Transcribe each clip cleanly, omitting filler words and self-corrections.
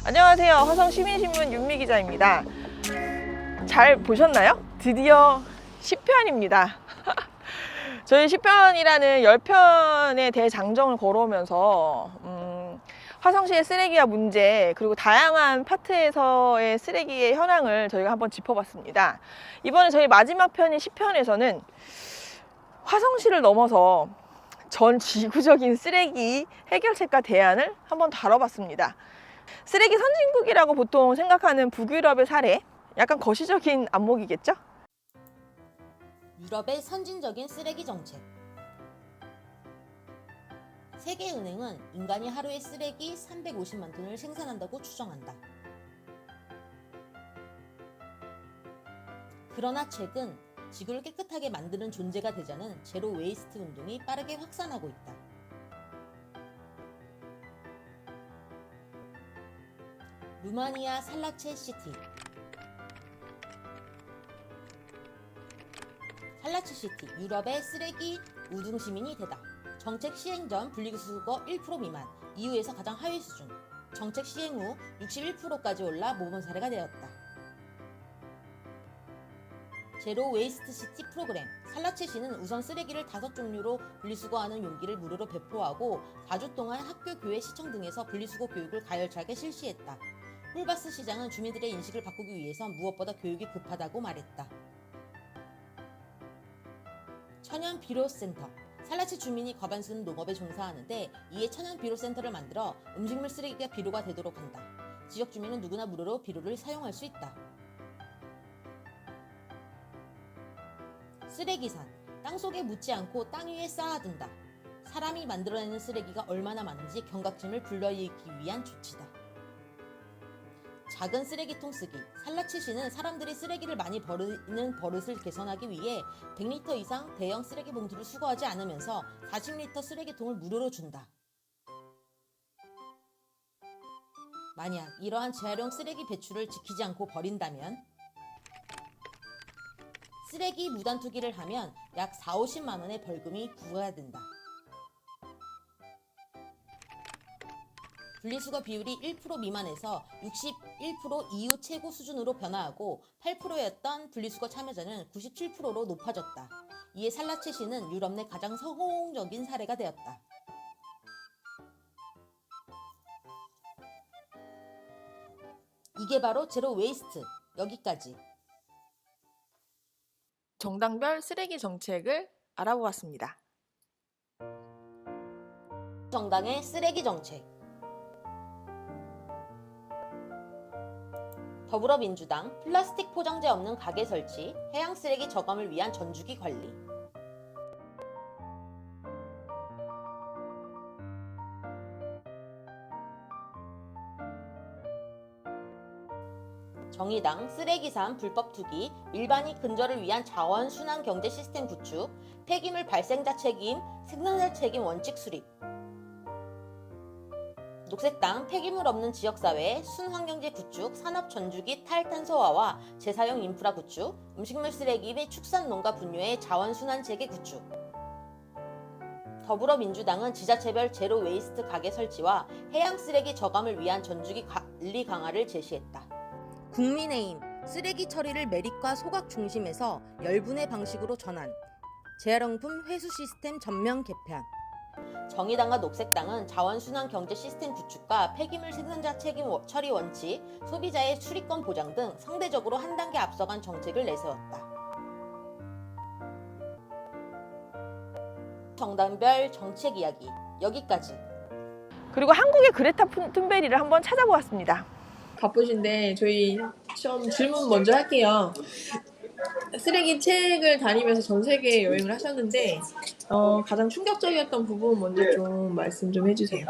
안녕하세요. 화성시민신문 윤미 기자입니다. 잘 보셨나요? 드디어 10편입니다. 저희 10편이라는 10편의 대장정을 걸어오면서 화성시의 쓰레기와 문제, 그리고 다양한 파트에서의 쓰레기의 현황을 저희가 한번 짚어봤습니다. 이번에 저희 마지막 편인 10편에서는 화성시를 넘어서 전 지구적인 쓰레기 해결책과 대안을 한번 다뤄봤습니다. 쓰레기 선진국이라고 보통 생각하는 북유럽의 사례, 약간 거시적인 안목이겠죠? 유럽의 선진적인 쓰레기 정책. 세계은행은 인간이 하루에 쓰레기 350만 톤을 생산한다고 추정한다. 그러나 최근 지구를 깨끗하게 만드는 존재가 되자는 제로 웨이스트 운동이 빠르게 확산하고 있다. 루마니아 살라체 시티. 살라체 시티, 유럽의 쓰레기 우등 시민이 되다. 정책 시행 전 분리수거 1% 미만, EU에서 가장 하위 수준. 정책 시행 후 61%까지 올라 모범 사례가 되었다. 제로 웨이스트 시티 프로그램. 살라체시는 우선 쓰레기를 5종류로 분리수거하는 용기를 무료로 배포하고 4주 동안 학교, 교회, 시청 등에서 분리수거 교육을 가열차게 실시했다. 꿀바스 시장은 주민들의 인식을 바꾸기 위해선 무엇보다 교육이 급하다고 말했다. 천연 비료센터. 살라체 주민이 과반수는 농업에 종사하는데 이에 천연 비료센터를 만들어 음식물 쓰레기가 비료가 되도록 한다. 지역 주민은 누구나 무료로 비료를 사용할 수 있다. 쓰레기산. 땅속에 묻지 않고 땅 위에 쌓아둔다. 사람이 만들어내는 쓰레기가 얼마나 많은지 경각심을 불러일으키기 위한 조치다. 작은 쓰레기통 쓰기. 살라체시는 사람들이 쓰레기를 많이 버리는 버릇을 개선하기 위해 100리터 이상 대형 쓰레기 봉투를 수거하지 않으면서 40리터 쓰레기통을 무료로 준다. 만약 이러한 재활용 쓰레기 배출을 지키지 않고 버린다면 쓰레기 무단 투기를 하면 약 40~50만 원의 벌금이 부과된다. 분리수거 비율이 1% 미만에서 61% 이후 최고 수준으로 변화하고 8%였던 분리수거 참여자는 97%로 높아졌다. 이에 살라체시는 유럽 내 가장 성공적인 사례가 되었다. 이게 바로 제로 웨이스트. 여기까지. 정당별 쓰레기 정책을 알아보았습니다. 정당의 쓰레기 정책. 더불어민주당 플라스틱 포장재 없는 가게 설치, 해양 쓰레기 저감을 위한 전주기 관리. 정의당 쓰레기산 불법 투기, 일반이 근절을 위한 자원 순환 경제 시스템 구축, 폐기물 발생자 책임, 생산자 책임 원칙 수립. 녹색당 폐기물 없는 지역사회, 순환경제 구축, 산업 전주기 탈탄소화와 재사용 인프라 구축, 음식물 쓰레기 및 축산농가 분뇨의 자원순환 체계 구축. 더불어민주당은 지자체별 제로 웨이스트 가게 설치와 해양 쓰레기 저감을 위한 전주기 관리 강화를 제시했다. 국민의힘 쓰레기 처리를 매립과 소각 중심에서 열분해 방식으로 전환, 재활용품 회수 시스템 전면 개편. 정의당과 녹색당은 자원순환 경제 시스템 구축과 폐기물 생산자 책임 처리 원칙, 소비자의 출입권 보장 등 상대적으로 한 단계 앞서간 정책을 내세웠다. 정당별 정책 이야기 여기까지. 그리고 한국의 그레타 툰베리를 한번 찾아보았습니다. 바쁘신데 저희 좀 질문 먼저 할게요. 쓰레기 책을 다니면서 전 세계 여행을 하셨는데 가장 충격적이었던 부분 먼저 좀 말씀 좀 해주세요.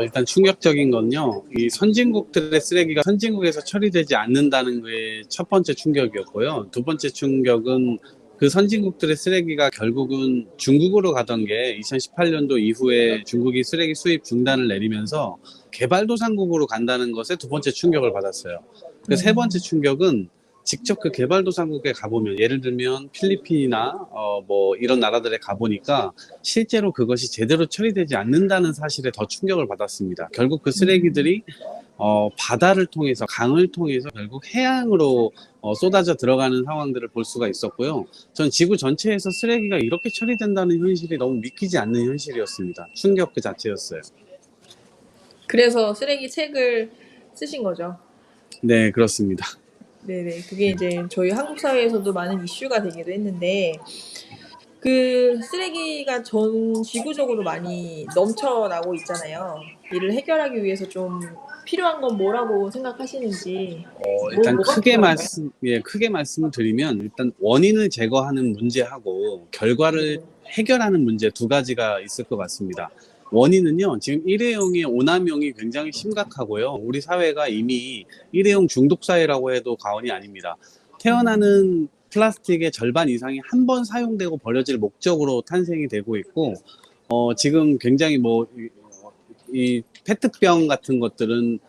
일단 충격적인 건요, 이 선진국들의 쓰레기가 선진국에서 처리되지 않는다는 게 첫 번째 충격이었고요. 두 번째 충격은 그 선진국들의 쓰레기가 결국은 중국으로 가던 게 2018년도 이후에 중국이 쓰레기 수입 중단을 내리면서 개발도상국으로 간다는 것에 두 번째 충격을 받았어요. 그 세 번째 충격은 직접 그 개발도상국에 가보면, 예를 들면 필리핀이나 뭐 이런 나라들에 가보니까 실제로 그것이 제대로 처리되지 않는다는 사실에 더 충격을 받았습니다. 결국 그 쓰레기들이 바다를 통해서 강을 통해서 결국 해양으로 쏟아져 들어가는 상황들을 볼 수가 있었고요. 전 지구 전체에서 쓰레기가 이렇게 처리된다는 현실이 너무 믿기지 않는 현실이었습니다. 충격 그 자체였어요. 그래서 쓰레기 책을 쓰신 거죠. 네, 그렇습니다. 네네. 그게 이제 저희 한국 사회에서도 많은 이슈가 되기도 했는데, 그 쓰레기가 전 지구적으로 많이 넘쳐나고 있잖아요. 이를 해결하기 위해서 좀 필요한 건 뭐라고 생각하시는지. 일단 뭐가 크게 필요할까요? 크게 말씀을 드리면 일단 원인을 제거하는 문제하고 결과를 해결하는 문제 두 가지가 있을 것 같습니다. 원인은요, 지금 일회용의 오남용이 굉장히 심각하고요. 우리 사회가 이미 일회용 중독 사회라고 해도 과언이 아닙니다. 태어나는 플라스틱의 절반 이상이 한 번 사용되고 버려질 목적으로 탄생이 되고 있고, 지금 굉장히 이 페트병 같은 것들은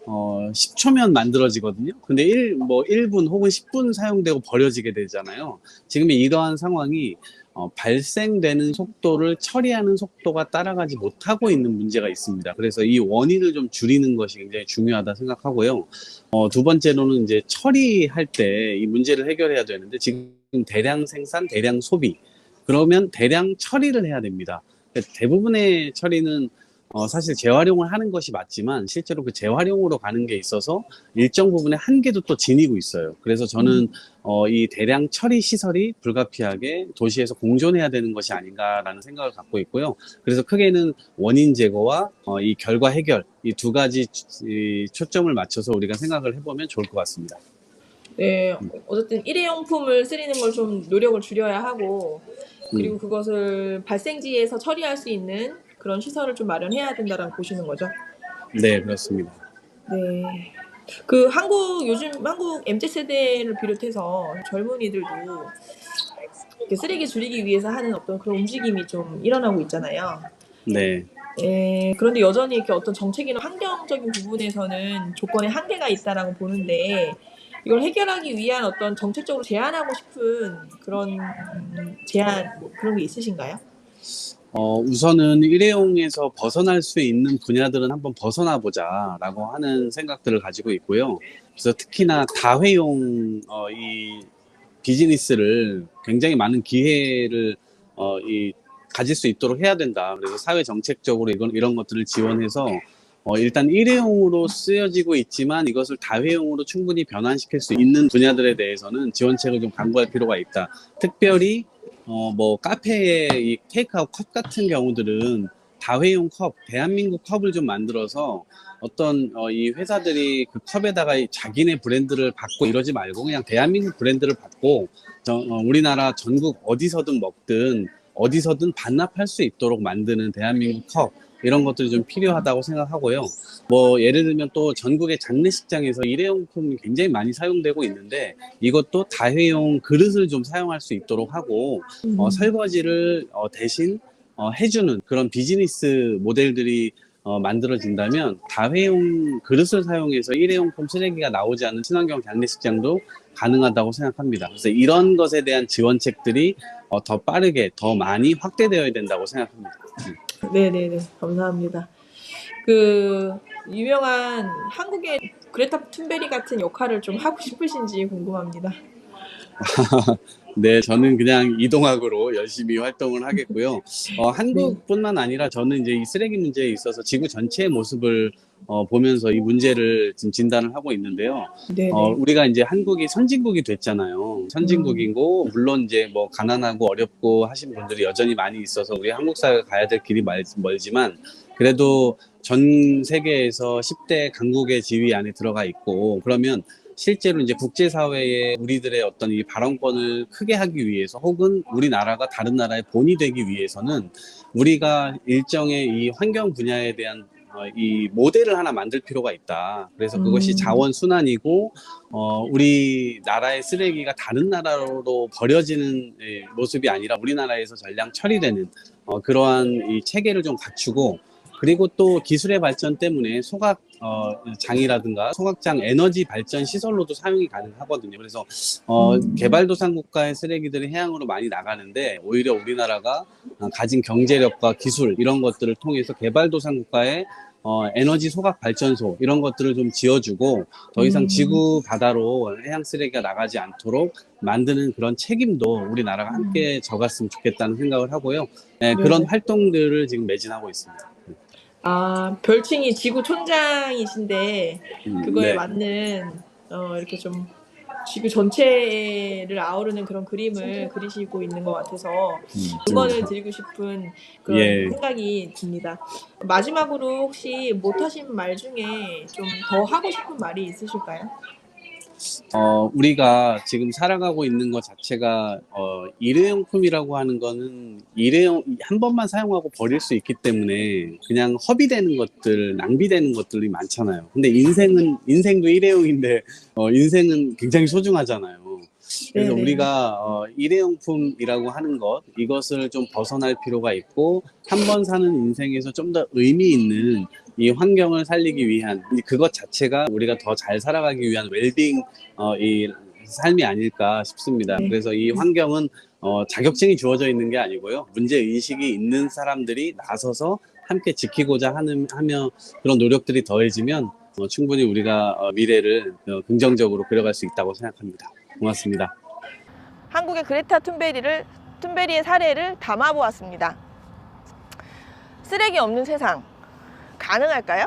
10초면 만들어지거든요. 근데 1분 혹은 10분 사용되고 버려지게 되잖아요. 지금 이러한 상황이 발생되는 속도를 처리하는 속도가 따라가지 못하고 있는 문제가 있습니다. 그래서 이 원인을 좀 줄이는 것이 굉장히 중요하다 생각하고요. 두 번째로는 이제 처리할 때 이 문제를 해결해야 되는데 지금 대량 생산, 대량 소비, 그러면 대량 처리를 해야 됩니다. 대부분의 처리는 사실 재활용을 하는 것이 맞지만 실제로 그 재활용으로 가는 게 있어서 일정 부분의 한계도 또 지니고 있어요. 그래서 저는 이 대량 처리 시설이 불가피하게 도시에서 공존해야 되는 것이 아닌가라는 생각을 갖고 있고요. 그래서 크게는 원인 제거와 이 결과 해결, 이 두 가지 초점을 맞춰서 우리가 생각을 해보면 좋을 것 같습니다. 네, 어쨌든 일회용품을 쓰리는 걸 좀 노력을 줄여야 하고, 그리고 그것을 발생지에서 처리할 수 있는 그런 시설을 좀 마련해야 된다라고 보시는 거죠. 네, 그렇습니다. 네. 요즘 한국 MZ세대를 비롯해서 젊은이들도 이렇게 쓰레기 줄이기 위해서 하는 어떤 그런 움직임이 좀 일어나고 있잖아요. 네. 그런데 여전히 이렇게 어떤 정책이나 환경적인 부분에서는 조건에 한계가 있다라고 보는데, 이걸 해결하기 위한 어떤 정책적으로 제안하고 싶은 그런 제안, 그런 게 있으신가요? 우선은 일회용에서 벗어날 수 있는 분야들은 한번 벗어나 보자라고 하는 생각들을 가지고 있고요. 그래서 특히나 다회용 이 비즈니스를 굉장히 많은 기회를 가질 수 있도록 해야 된다. 그래서 사회 정책적으로 이런 것들을 지원해서 일단 일회용으로 쓰여지고 있지만 이것을 다회용으로 충분히 변환시킬 수 있는 분야들에 대해서는 지원책을 좀 강구할 필요가 있다. 특별히 카페의 이 테이크아웃 컵 같은 경우들은 다회용 컵, 대한민국 컵을 좀 만들어서 어떤 이 회사들이 그 컵에다가 자기네 브랜드를 받고 이러지 말고 그냥 대한민국 브랜드를 받고 우리나라 전국 어디서든 먹든 어디서든 반납할 수 있도록 만드는 대한민국 컵, 이런 것들이 좀 필요하다고 생각하고요. 예를 들면 또 전국의 장례식장에서 일회용품이 굉장히 많이 사용되고 있는데 이것도 다회용 그릇을 좀 사용할 수 있도록 하고 설거지를 대신 해주는 그런 비즈니스 모델들이 만들어진다면 다회용 그릇을 사용해서 일회용품 쓰레기가 나오지 않는 친환경 장례식장도 가능하다고 생각합니다. 그래서 이런 것에 대한 지원책들이 더 빠르게, 더 많이 확대되어야 된다고 생각합니다. 네네네, 감사합니다. 유명한 한국의 그레타 툰베리 같은 역할을 좀 하고 싶으신지 궁금합니다. 네, 저는 그냥 이동학으로 열심히 활동을 하겠고요. 한국뿐만 아니라 저는 이제 이 쓰레기 문제에 있어서 지구 전체의 모습을 보면서 이 문제를 지금 진단을 하고 있는데요. 네네. 우리가 이제 한국이 선진국이 됐잖아요. 선진국이고, 물론 이제 가난하고 어렵고 하신 분들이 여전히 많이 있어서 우리 한국 사회가 가야 될 길이 멀지만, 그래도 전 세계에서 10대 강국의 지위 안에 들어가 있고, 그러면 실제로 이제 국제사회에 우리들의 어떤 이 발언권을 크게 하기 위해서 혹은 우리나라가 다른 나라의 본이 되기 위해서는 우리가 일정의 이 환경 분야에 대한 이 모델을 하나 만들 필요가 있다. 그래서 그것이 자원순환이고 우리나라의 쓰레기가 다른 나라로 버려지는 모습이 아니라 우리나라에서 전량 처리되는 그러한 이 체계를 좀 갖추고, 그리고 또 기술의 발전 때문에 소각장이라든가 소각장 에너지 발전 시설로도 사용이 가능하거든요. 그래서 개발도상 국가의 쓰레기들이 해양으로 많이 나가는데 오히려 우리나라가 가진 경제력과 기술 이런 것들을 통해서 개발도상 국가의 에너지 소각 발전소 이런 것들을 좀 지어주고 더 이상 음. 지구 바다로 해양 쓰레기가 나가지 않도록 만드는 그런 책임도 우리나라가 함께 져갔으면 좋겠다는 생각을 하고요. 네, 그런 네. 활동들을 지금 매진하고 있습니다. 아, 별칭이 지구 촌장이신데 그거에 네. 맞는 이렇게 좀 지구 전체를 아우르는 그런 그림을 그리시고 있는 것 같아서 응원을 드리고 싶은 그런 예. 생각이 듭니다. 마지막으로 혹시 못하신 말 중에 좀 더 하고 싶은 말이 있으실까요? 우리가 지금 살아가고 있는 것 자체가 일회용품이라고 하는 거는 한 번만 사용하고 버릴 수 있기 때문에 그냥 허비되는 것들, 낭비되는 것들이 많잖아요. 근데 인생도 일회용인데 인생은 굉장히 소중하잖아요. 그래서 네네. 우리가 일회용품이라고 하는 이것을 좀 벗어날 필요가 있고 한 번 사는 인생에서 좀 더 의미 있는 이 환경을 살리기 위한 그것 자체가 우리가 더 잘 살아가기 위한 웰빙 이 삶이 아닐까 싶습니다. 네. 그래서 이 환경은 자격증이 주어져 있는 게 아니고요. 문제 의식이 있는 사람들이 나서서 함께 지키고자 하며 그런 노력들이 더해지면 충분히 우리가 미래를 긍정적으로 그려갈 수 있다고 생각합니다. 고맙습니다. 한국의 그레타 툰베리의 사례를 담아보았습니다. 쓰레기 없는 세상 가능할까요?